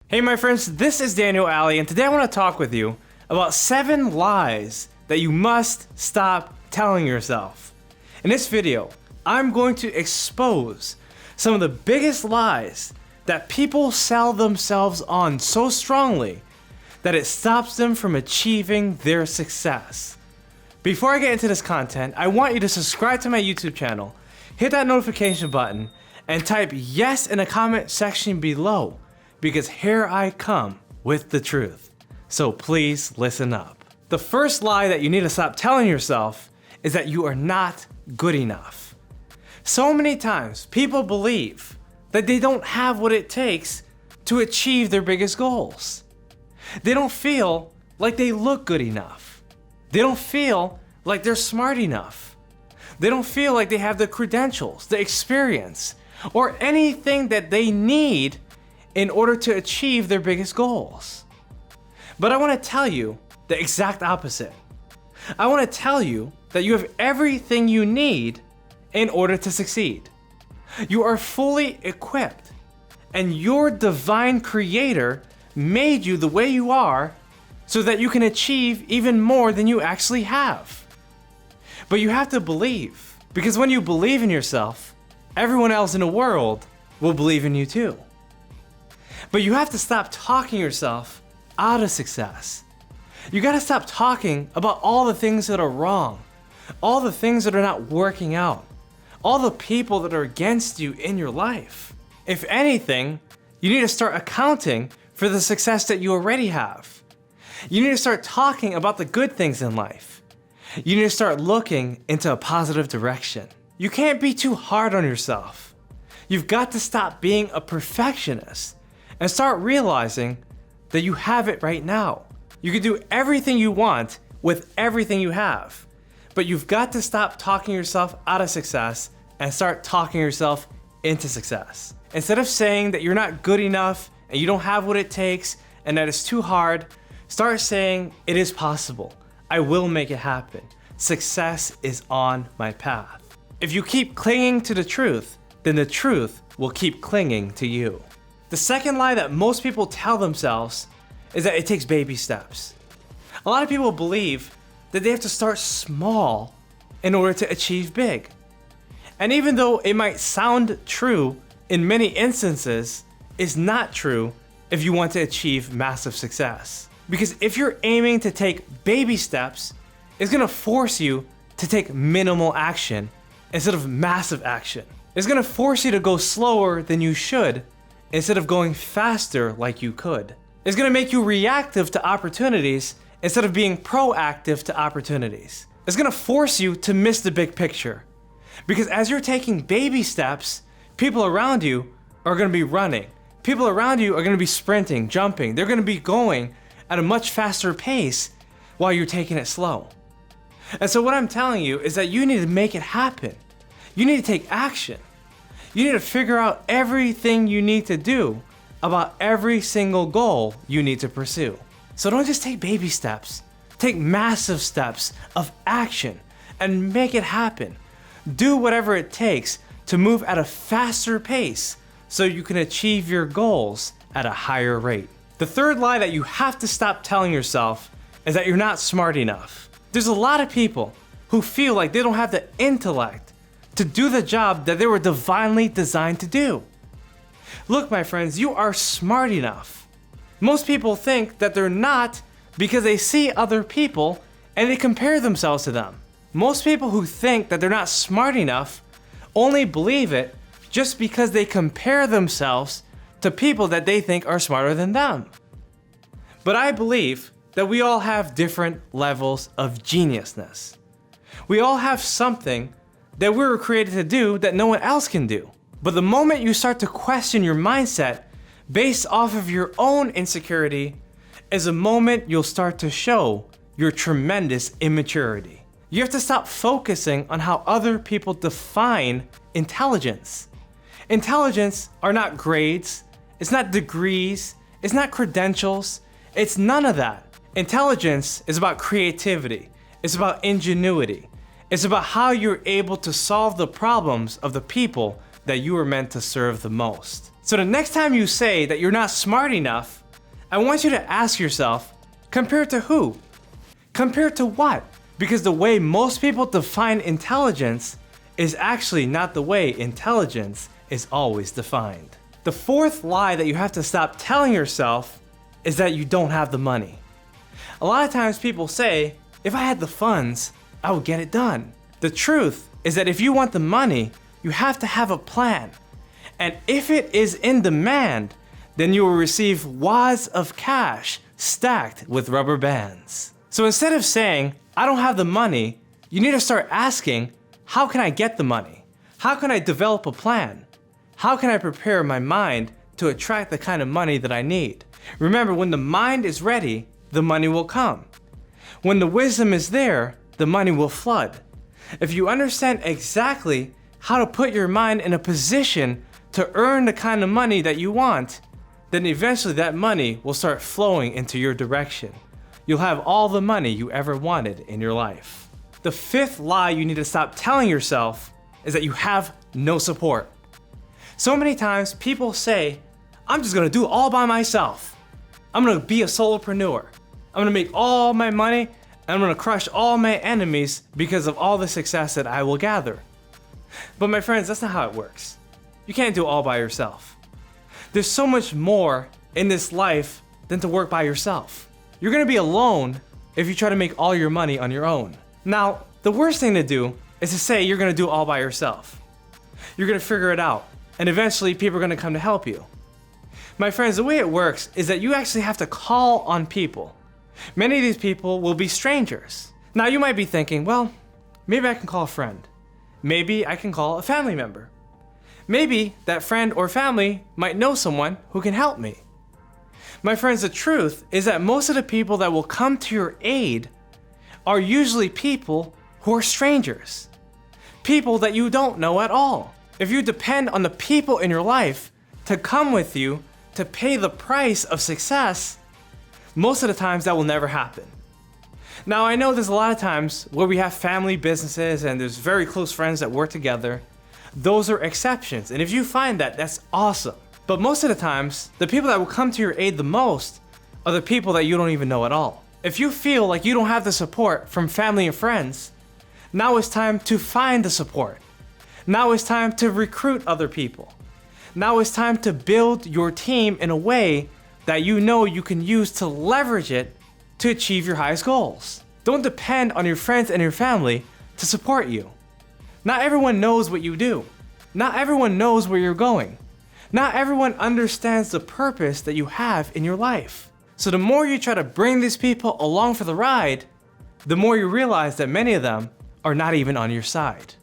Hey my friends, this is Daniel Alley, and today I want to talk with you about 7 lies that you must stop telling yourself. In this video, I'm going to expose some of the biggest lies that people sell themselves on so strongly that it stops them from achieving their success. Before I get into this content, I want you to subscribe to my YouTube channel, hit that notification button, and type yes in the comment section below, because here I come with the truth. So please listen up. The first lie that you need to stop telling yourself is that you are not good enough. So many times people believe that they don't have what it takes to achieve their biggest goals. They don't feel like they look good enough. They don't feel like they're smart enough. They don't feel like they have the credentials, the experience, or anything that they need in order to achieve their biggest goals. But I want to tell you the exact opposite. I want to tell you that you have everything you need in order to succeed. You are fully equipped, and your divine creator made you the way you are so that you can achieve even more than you actually have. But you have to believe, because when you believe in yourself, everyone else in the world will believe in you too. But you have to stop talking yourself out of success. You gotta stop talking about all the things that are wrong, all the things that are not working out, all the people that are against you in your life. If anything, you need to start accounting for the success that you already have. You need to start talking about the good things in life. You need to start looking into a positive direction. You can't be too hard on yourself. You've got to stop being a perfectionist and start realizing that you have it right now. You can do everything you want with everything you have, but you've got to stop talking yourself out of success and start talking yourself into success. Instead of saying that you're not good enough and you don't have what it takes and that it's too hard, start saying it is possible. I will make it happen. Success is on my path. If you keep clinging to the truth, then the truth will keep clinging to you. The second lie that most people tell themselves is that it takes baby steps. A lot of people believe that they have to start small in order to achieve big. And even though it might sound true in many instances, it's not true if you want to achieve massive success. Because if you're aiming to take baby steps, it's gonna force you to take minimal action instead of massive action. It's gonna force you to go slower than you should instead of going faster like you could. It's gonna make you reactive to opportunities instead of being proactive to opportunities. It's gonna force you to miss the big picture. Because as you're taking baby steps, people around you are gonna be running. People around you are gonna be sprinting, jumping. They're gonna be going at a much faster pace while you're taking it slow. And so what I'm telling you is that you need to make it happen. You need to take action. You need to figure out everything you need to do about every single goal you need to pursue. So don't just take baby steps. Take massive steps of action and make it happen. Do whatever it takes to move at a faster pace so you can achieve your goals at a higher rate. The third lie that you have to stop telling yourself is that you're not smart enough. There's a lot of people who feel like they don't have the intellect to do the job that they were divinely designed to do. Look, my friends, you are smart enough. Most people think that they're not because they see other people and they compare themselves to them. Most people who think that they're not smart enough only believe it just because they compare themselves to people that they think are smarter than them. But I believe that we all have different levels of geniusness. We all have something that we were created to do that no one else can do. But the moment you start to question your mindset based off of your own insecurity is a moment you'll start to show your tremendous immaturity. You have to stop focusing on how other people define intelligence. Intelligence are not grades, it's not degrees, it's not credentials, it's none of that. Intelligence is about creativity, it's about ingenuity. It's about how you're able to solve the problems of the people that you were meant to serve the most. So the next time you say that you're not smart enough, I want you to ask yourself, compared to who? Compared to what? Because the way most people define intelligence is actually not the way intelligence is always defined. The fourth lie that you have to stop telling yourself is that you don't have the money. A lot of times people say, if I had the funds, I would get it done. The truth is that if you want the money, you have to have a plan. And if it is in demand, then you will receive wads of cash stacked with rubber bands. So instead of saying, I don't have the money, you need to start asking, how can I get the money? How can I develop a plan? How can I prepare my mind to attract the kind of money that I need? Remember, when the mind is ready, the money will come. When the wisdom is there, the money will flood. If you understand exactly how to put your mind in a position to earn the kind of money that you want, then eventually that money will start flowing into your direction. You'll have all the money you ever wanted in your life. The fifth lie you need to stop telling yourself is that you have no support. So many times people say, I'm just gonna do it all by myself. I'm gonna be a solopreneur. I'm gonna make all my money and I'm gonna crush all my enemies because of all the success that I will gather. But my friends, that's not how it works. You can't do it all by yourself. There's so much more in this life than to work by yourself. You're gonna be alone if you try to make all your money on your own. Now, the worst thing to do is to say you're gonna do it all by yourself. You're gonna figure it out, and eventually people are gonna come to help you. My friends, the way it works is that you actually have to call on people. Many of these people will be strangers. Now you might be thinking, well, maybe I can call a friend. Maybe I can call a family member. Maybe that friend or family might know someone who can help me. My friends, the truth is that most of the people that will come to your aid are usually people who are strangers. People that you don't know at all. If you depend on the people in your life to come with you to pay the price of success, most of the times that will never happen. Now I know there's a lot of times where we have family businesses and there's very close friends that work together. Those are exceptions, and if you find that, that's awesome. But most of the times, the people that will come to your aid the most are the people that you don't even know at all. If you feel like you don't have the support from family and friends, now it's time to find the support. Now it's time to recruit other people. Now it's time to build your team in a way that you know you can use to leverage it to achieve your highest goals. Don't depend on your friends and your family to support you. Not everyone knows what you do. Not everyone knows where you're going. Not everyone understands the purpose that you have in your life. So the more you try to bring these people along for the ride, the more you realize that many of them are not even on your side.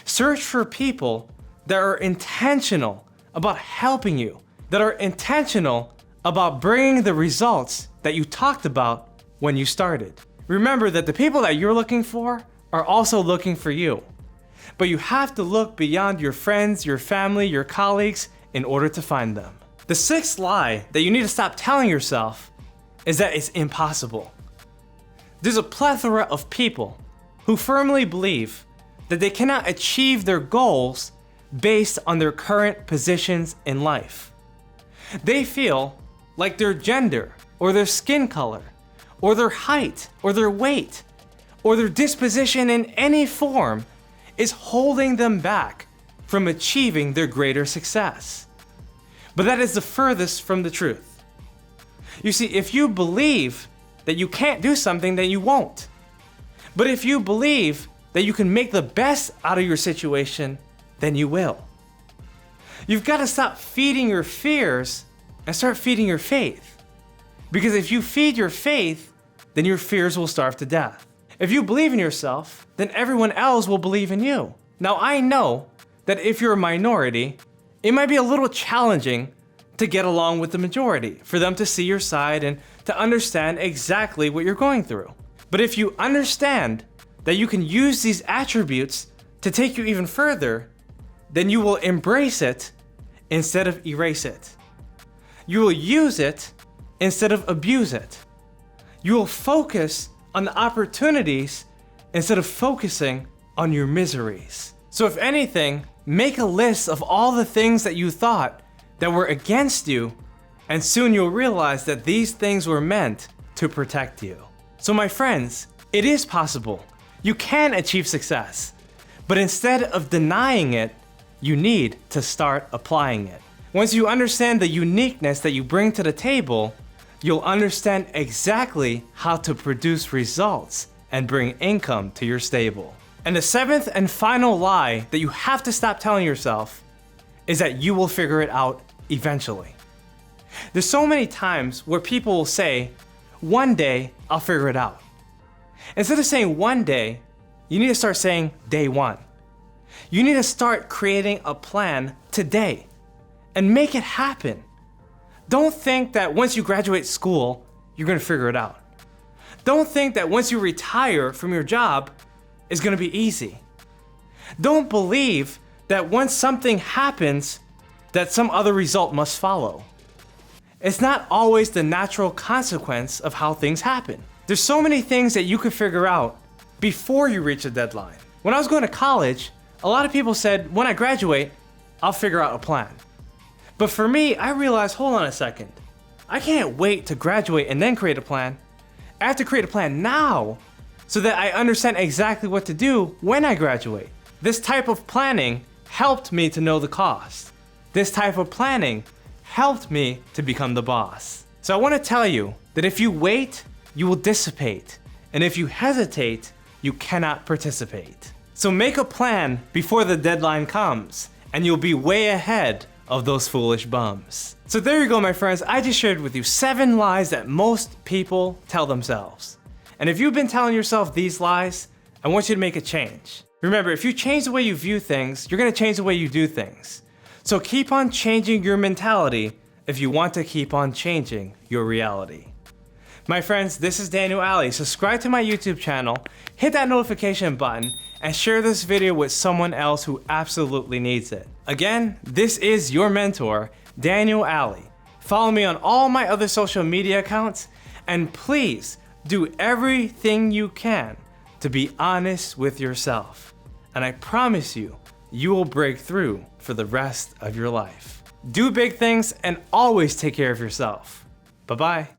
Search for people that are intentional about helping you, that are intentional about bringing the results that you talked about when you started. Remember that the people that you're looking for are also looking for you. But you have to look beyond your friends, your family, your colleagues in order to find them. The sixth lie that you need to stop telling yourself is that it's impossible. There's a plethora of people who firmly believe that they cannot achieve their goals based on their current positions in life. They feel like their gender, or their skin color, or their height, or their weight, or their disposition in any form is holding them back from achieving their greater success. But that is the furthest from the truth. You see, if you believe that you can't do something, then you won't. But if you believe that you can make the best out of your situation, then you will. You've got to stop feeding your fears and start feeding your faith. Because if you feed your faith, then your fears will starve to death. If you believe in yourself, then everyone else will believe in you. Now I know that if you're a minority, it might be a little challenging to get along with the majority, for them to see your side and to understand exactly what you're going through. But if you understand that you can use these attributes to take you even further, then you will embrace it instead of erase it. You will use it instead of abuse it. You will focus on the opportunities instead of focusing on your miseries. So if anything, make a list of all the things that you thought that were against you, and soon you'll realize that these things were meant to protect you. So my friends, it is possible. You can achieve success. But instead of denying it, you need to start applying it. Once you understand the uniqueness that you bring to the table, you'll understand exactly how to produce results and bring income to your stable. And the seventh and final lie that you have to stop telling yourself is that you will figure it out eventually. There's so many times where people will say, one day I'll figure it out. Instead of saying one day, you need to start saying day one. You need to start creating a plan today and make it happen. Don't think that once you graduate school, you're gonna figure it out. Don't think that once you retire from your job, it's gonna be easy. Don't believe that once something happens, that some other result must follow. It's not always the natural consequence of how things happen. There's so many things that you could figure out before you reach a deadline. When I was going to college, a lot of people said, when I graduate, I'll figure out a plan. But for me, I realized, hold on a second. I can't wait to graduate and then create a plan. I have to create a plan now so that I understand exactly what to do when I graduate. This type of planning helped me to know the cost. This type of planning helped me to become the boss. So I want to tell you that if you wait, you will dissipate. And if you hesitate, you cannot participate. So make a plan before the deadline comes, and you'll be way ahead of those foolish bums. So there you go, my friends. I just shared with you 7 lies that most people tell themselves. And if you've been telling yourself these lies, I want you to make a change. Remember, if you change the way you view things, you're gonna change the way you do things. So keep on changing your mentality if you want to keep on changing your reality. My friends, this is Daniel Alley. Subscribe to my YouTube channel, hit that notification button, and share this video with someone else who absolutely needs it. Again, this is your mentor, Daniel Alley. Follow me on all my other social media accounts, and please do everything you can to be honest with yourself. And I promise you, you will break through for the rest of your life. Do big things and always take care of yourself. Bye-bye.